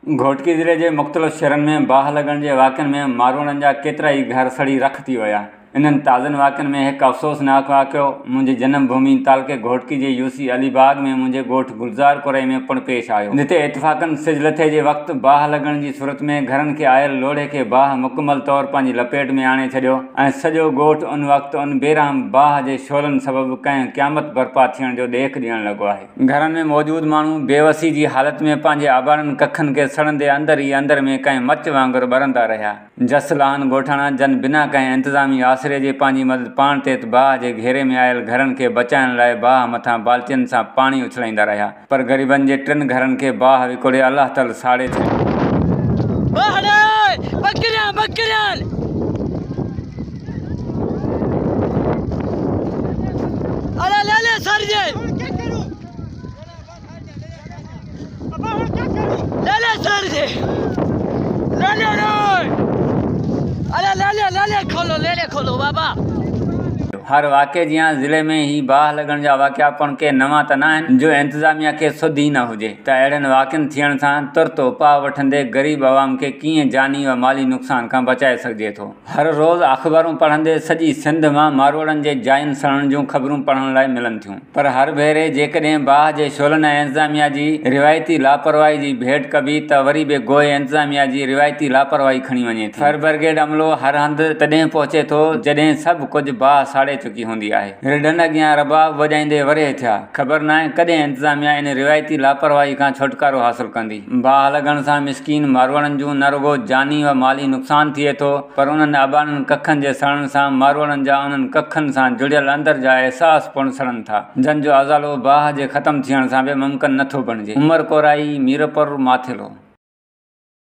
घोटकी ज़िले के मुख़्तलिफ़ शहरनि में बाहि लॻण जे वाक़िअनि में मारवाड़नि जा केतिरा ई घर सड़ी रख थी विया। इन्हनि ताज़नि वाक़िअनि में हिकु अफ़सोसनाक वाक़िओ मुंहिंजी जनम भूमि तालुके घोटकी जे यूसी अलीबाग में मुंहिंजे ॻोठु गुलज़ार कुरई में पिणु पेश आयो, जिते इतफ़ाक़नि सिज लथे जे वक़्तु बाहि लॻण जी सूरत में घरनि खे आयल लोढ़े खे बाहि मुकमल तौर पंहिंजी लपेट में आणे छॾियो ऐं सॼो ॻोठु उन वक़्तु उन बेरहम बाहि जे शोलनि सबबु कंहिं क़यामत बर्पा थियण जो ॾेख ॾियणु लॻो आहे। घरनि में मौजूदु माण्हू बेवसी जी हालति में पंहिंजे आबाणनि कखनि खे सड़ंदे अंदर में कंहिं मच वांगुरु ॿरंदा रहिया। जस लहान ॻोठाणा जन बिना कंहिं इंतिज़ामी आसिरे जे पंहिंजी मदद पाण ते बाहि जे घेरे में आयल घरनि खे बचाइण लाइ बाहि मथां बाल्टियुनि सां पाणी उछलाईंदा रहिया, पर ग़रीबनि जे टिनि घरनि खे बाहि विकोड़े अलाह ताला साड़े खोलो बाबा। हर वाक़े जियां ज़िले में ही बाहि लॻण जा वाक़िआ पण के नवां त न आहिनि जो इंतिज़ामिया खे सुध ई न हुजे त अहिड़नि वाक़िअनि थियण सां तुर्त उपाउ वठंदे ग़रीब आवाम खे कीअं जानी व माली नुक़सान खां बचाए सघिजे थो। हर रोज़ अख़बारूं पढ़ंदे सॼी सिंध मां मारवाड़नि जे जायुनि सड़ण जूं ख़बरूं पढ़ण लाइ मिलनि थियूं, पर हर भेरे जेकॾहिं बाहि जे शोलनि ऐं इंतिज़ामिया जी रिवायती लापरवाही जी भेट कबी त वरी बि गोए इंतिज़ामिया जी रिवायती लापरवाही खणी वञे थी। फायर ब्रिगेड अमलो हर हंधि तॾहिं पहुचे थो जॾहिं सभु कुझु बाहि साड़े चुकी हूंदी आहे। रिढनि अॻियां रबाब वॼाईंदे वरे थिया, ख़बर न आहे कॾहिं इंतिज़ामिया इन रिवायती लापरवाही खां छुटकारो हासिलु कंदी। बाहि लॻण सां मिसकीन मारवाड़नि जूं न रुगो जानी व माली नुक़सान थिए थो, पर उन्हनि आबाणनि कखनि जे सड़न सां मारवाड़नि जा उन्हनि कखनि सां जुड़ियल अंदर जा एहसास पिणु सड़नि था, जन जो अज़ालो बाहि जे ख़तमु थियण सां बि मुमकिन नथो बणिजे। उमर कोराई, मीरपुर, माथिलो।